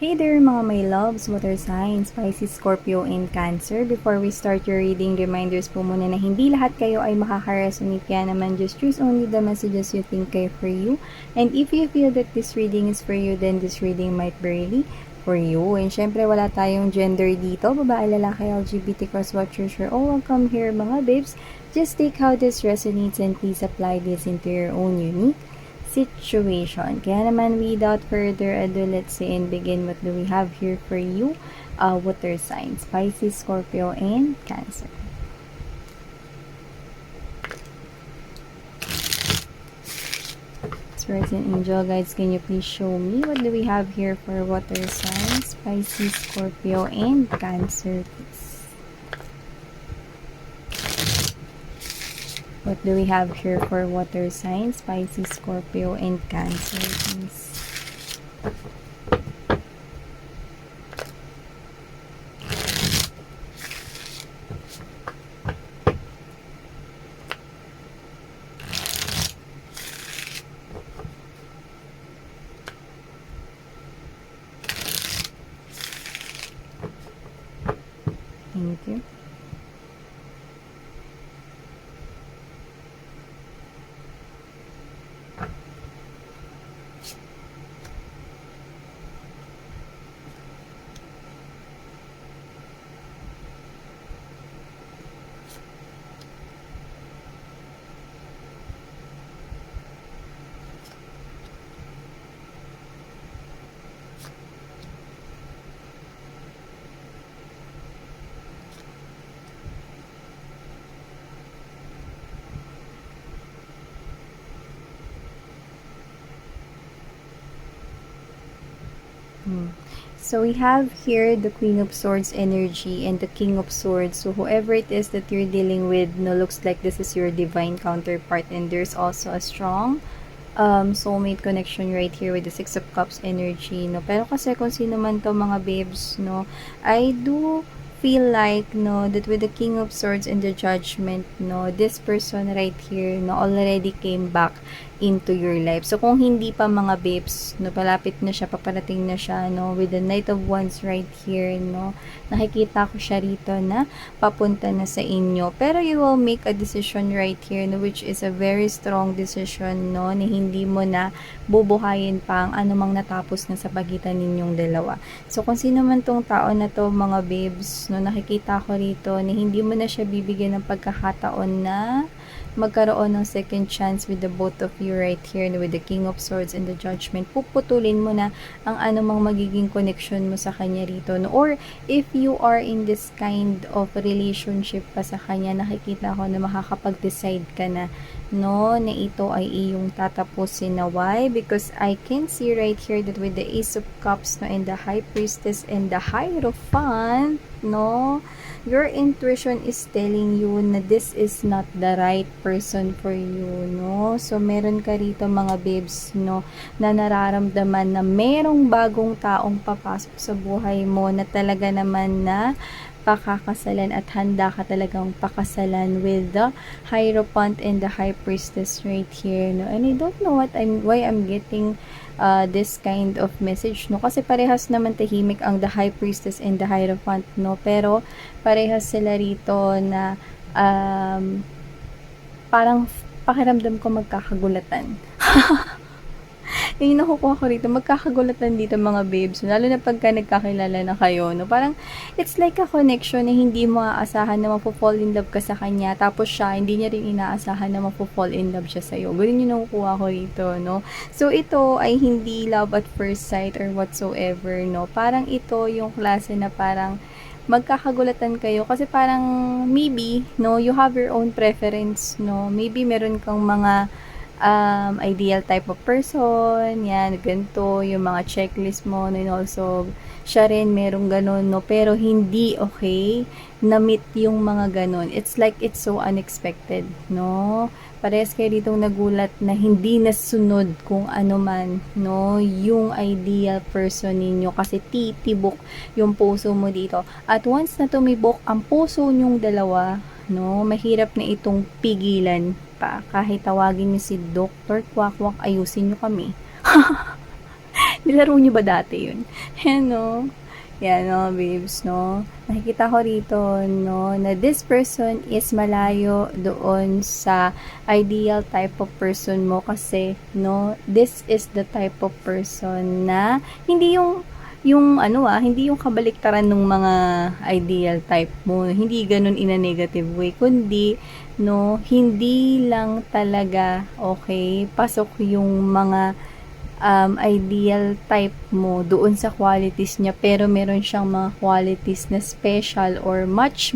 Hey there mga my loves, water signs, Pisces, Scorpio, and Cancer. Before we start your reading, reminders po muna na hindi lahat kayo ay makaka-resonate, kaya naman just choose only the messages you think are for you. And if you feel that this reading is for you, then this reading might be really for you. And syempre wala tayong gender dito, babae, lalaki, LGBT, cross-watchers, you're all welcome here mga babes. Just take how this resonates and please apply this into your own unique situation. Kaya naman, without further ado, let's say and begin. What do we have here for you? Water signs, Pisces, Scorpio, and Cancer. Spirits and angel guides, can you please show me what do we have here for water signs, Pisces, Scorpio, and Cancer, please? What do we have here for water signs, Pisces, Scorpio, and Cancer, please? Thank you. So we have here the Queen of Swords energy and the King of Swords. So whoever it is that you're dealing with, no, looks like this is your divine counterpart, and there's also a strong soulmate connection right here with the Six of Cups energy, no. Pero kasi kung sino man to mga babes, no, I do feel like, no, that with the King of Swords and the Judgment, no, this person right here, no, already came back into your life. So, kung hindi pa mga babes, no, palapit na siya, paparating na siya, no, with the Knight of Wands right here, no, nakikita ko siya rito na papunta na sa inyo. Pero you will make a decision right here, no, which is a very strong decision, no, na hindi mo na bubuhayin pa ang anumang natapos na sa pagitan ninyong dalawa. So, kung sino man tong tao na to, mga babes, no, nakikita ko rito na hindi mo na siya bibigyan ng pagkakataon na magkaroon ng second chance with the both of you right here, with the King of Swords and the Judgment. Puputulin mo na ang anumang magiging connection mo sa kanya rito, no? Or if you are in this kind of relationship pa sa kanya, nakikita ko na makakapag-decide ka na, no, na ito ay iyong tatapusin na. Why? Because I can see right here that with the Ace of Cups, no, and the High Priestess and the Hierophant, no, your intuition is telling you na this is not the right person for you, no? So, meron ka rito mga babes, no, na nararamdaman na merong bagong taong papasok sa buhay mo na talaga naman na pakakasalan at handa ka talagang pakasalan with the Hierophant and the High Priestess right here, no? And I don't know why I'm getting this kind of message, no? Kasi parehas naman tahimik ang the High Priestess and the Hierophant, no? Pero parehas sila rito na parang pakiramdam ko magkakagulatan. Yung nakukuha ko rito, magkakagulatan dito mga babes, lalo na pagka nagkakilala na kayo, no? Parang, it's like a connection na hindi mo aasahan na mapo-fall in love ka sa kanya, tapos siya, hindi niya rin inaasahan na mapo-fall in love siya sa'yo. Ganun yung nakukuha ko rito, no? So, ito ay hindi love at first sight or whatsoever, no? Parang ito yung klase na parang magkakagulatan kayo kasi parang maybe, no, you have your own preference, no? Maybe meron kang mga ideal type of person, yan, ganito, yung mga checklist mo, and also, siya rin merong ganun, no, pero hindi okay na-meet yung mga ganun. It's like, it's so unexpected, no, parehas kayo ditong nagulat na hindi nasunod kung ano man, no, yung ideal person ninyo, kasi titibok yung puso mo dito, at once na tumibok ang puso nyong dalawa, no, mahirap na itong pigilan pa. Kahit tawagin niyo si Dr. Kwakwak, ayusin niyo kami. Nilaro nyo ba dati yun? Ayan, no? Yan, no, babes, no? Nakikita ko rito, no, na this person is malayo doon sa ideal type of person mo kasi, no, this is the type of person na hindi hindi yung kabaliktaran ng mga ideal type mo. Hindi ganun in a negative way, kundi, no, hindi lang talaga, okay, pasok yung mga ideal type mo doon sa qualities niya, pero meron siyang mga qualities na special or mas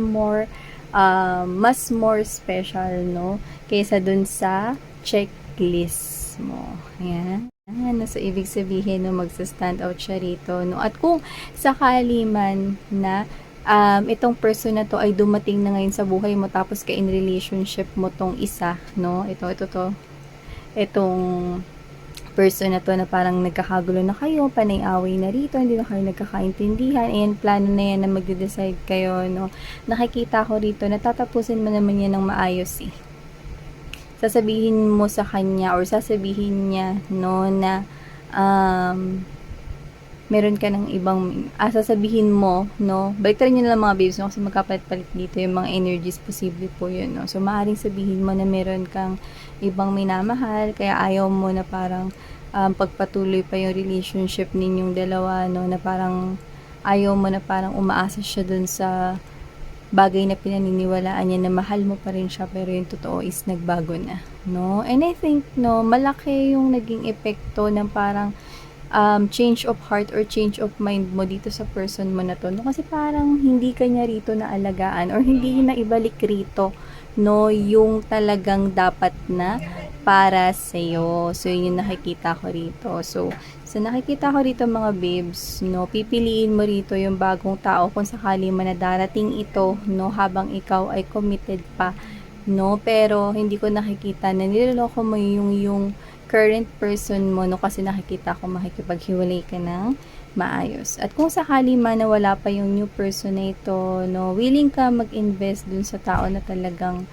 more special, no, kaysa dun sa checklist mo. Ayan. So, ibig sabihin, no, magsa-stand out siya rito, no? At kung sakali man na itong person na to ay dumating na ngayon sa buhay mo tapos ka in relationship mo tong isa, no? Itong person na to na parang nagkakagulo na kayo, panay-away na rito, hindi na kayo nagkakaintindihan, ayan, plano na yan na magde-decide kayo, no? Nakikita ko rito, natatapusin mo naman yan ng maayos, eh. Sasabihin mo sa kanya or sasabihin niya, no, na meron ka ng ibang sasabihin mo, no, baliktarin nyo lang mga babes, no, kasi magkapalit-palit dito yung mga energies, posible po yun, no. So maaaring sabihin mo na meron kang ibang minamahal, kaya ayaw mo na parang pagpatuloy pa yung relationship ninyong dalawa, no, na parang ayaw mo na parang umaasa siya dun sa bagay na pinaniniwalaan niya na mahal mo pa rin siya, pero yung totoo is nagbago na, no? And I think, no, malaki yung naging epekto ng parang change of heart or change of mind mo dito sa person mo na to, no? Kasi parang hindi ka niya rito na alagaan or hindi na ibalik rito, no, yung talagang dapat na para sa'yo. So, yun yung nakikita ko rito. So nakikita ko rito mga babes, no, pipiliin mo rito yung bagong tao kung sakali man na darating ito, no, habang ikaw ay committed pa, no, pero hindi ko nakikita na niloloko mo yung current person mo, no, kasi nakikita ko makikipaghiwalay ka ng maayos. At kung sakali man na wala pa yung new person na ito, no, willing ka mag-invest dun sa tao na talagang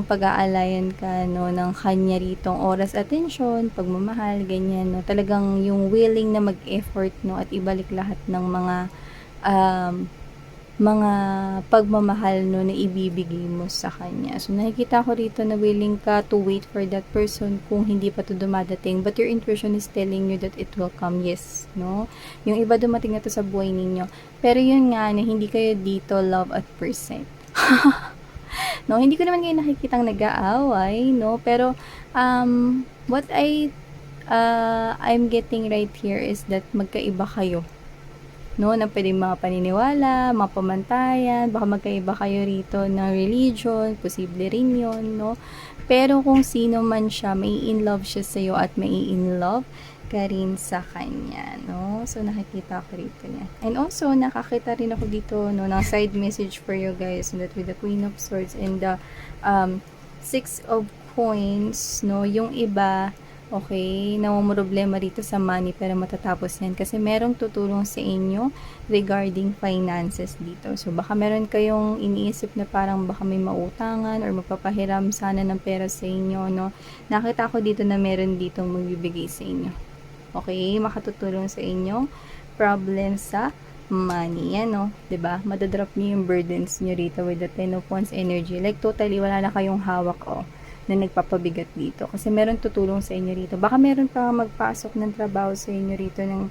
pag-aalayan ka, no, ng kanya ritong oras, atensyon, pagmamahal, ganyan, no, talagang yung willing na mag-effort, no, at ibalik lahat ng mga pagmamahal, no, na ibibigay mo sa kanya. So nakikita ko rito na willing ka to wait for that person kung hindi pa to dumadating, but your intuition is telling you that it will come, yes, no, yung iba dumating na to sa buhay ninyo, pero yun nga na hindi kayo dito love at first sight. No, hindi ko naman kayo nakikitang nag-aaway, no, pero what I'm getting right here is that magkaiba kayo, no, na pwedeng mga paniniwala, mga pamantayan, baka magkaiba kayo rito ng religion, posible rin yun, no, pero kung sino man siya, may in love siya sa'yo at may in love ka rin sa kanya, no? So, nakikita ko rito niya. And also, nakakita rin ako dito, no, ng side message for you guys, that with the Queen of Swords and the Six of Coins, no, yung iba, okay, namumroblema rito sa money, pero matatapos yan kasi merong tutulong sa inyo regarding finances dito. So, baka meron kayong iniisip na parang baka may mautangan or magpapahiram sana ng pera sa inyo, no? Nakita ko dito na meron ditong magbibigay sa inyo. Okay, makatutulong sa inyong problem sa money. Yan, no? 'Di ba? Madadrop niyo yung burdens niyo rito with the Ten of Wands energy. Like, totally, wala na kayong hawak, na nagpapabigat dito. Kasi meron tutulong sa inyo rito. Baka meron pa magpasok ng trabaho sa inyo rito ng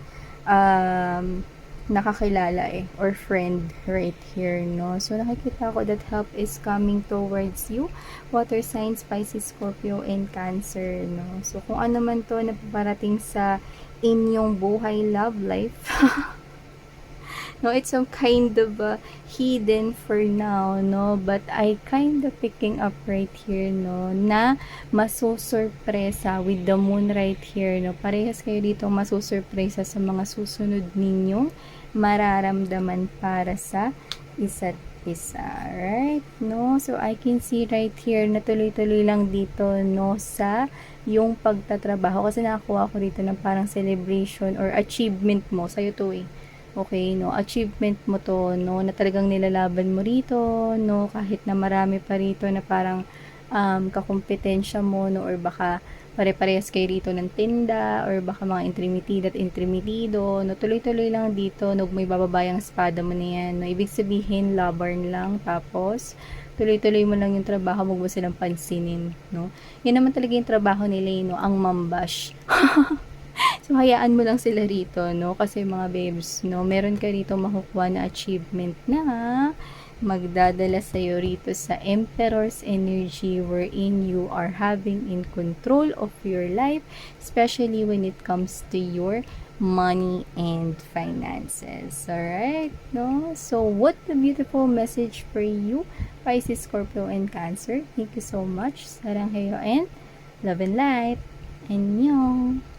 nakakilala or friend right here, no? So, nakikita ko that help is coming towards you. Water signs, Pisces, Scorpio, and Cancer, no? So, kung ano man to na paparating sa inyong buhay love life, no, it's some kind of hidden for now, no, but I kind of picking up right here, no, na masusurpresa with the moon right here, no, parehas kayo dito masusurpresa sa mga susunod ninyong mararamdaman para sa isa't isa, right, no, so I can see right here na tuloy-tuloy lang dito, no, sa yung pagtatrabaho, kasi nakakuha ko dito ng parang celebration or achievement mo, sa'yo to okay, no, achievement mo to, no, na talagang nilalaban mo rito, no, kahit na marami pa rito na parang kakumpetensya mo, no, or baka pare-parehas kayo rito ng tinda, or baka mga intrimitido at intrimitido, no, tuloy-tuloy lang dito, no, may bababayang espada mo na yan, no, ibig sabihin, labarn lang, tapos, tuloy-tuloy mo lang yung trabaho, huwag mo silang pansinin, no, yan naman talaga yung trabaho nila, no, ang mambash. So, hayaan mo lang sila rito, no, kasi mga babes, no, meron ka rito makukuha na achievement na, magdadala sa'yo rito sa Emperor's energy wherein you are having in control of your life, especially when it comes to your money and finances. Alright? No? So, what a beautiful message for you, Pisces, Scorpio, and Cancer. Thank you so much. Sarang kayo and love and light. Annyeong!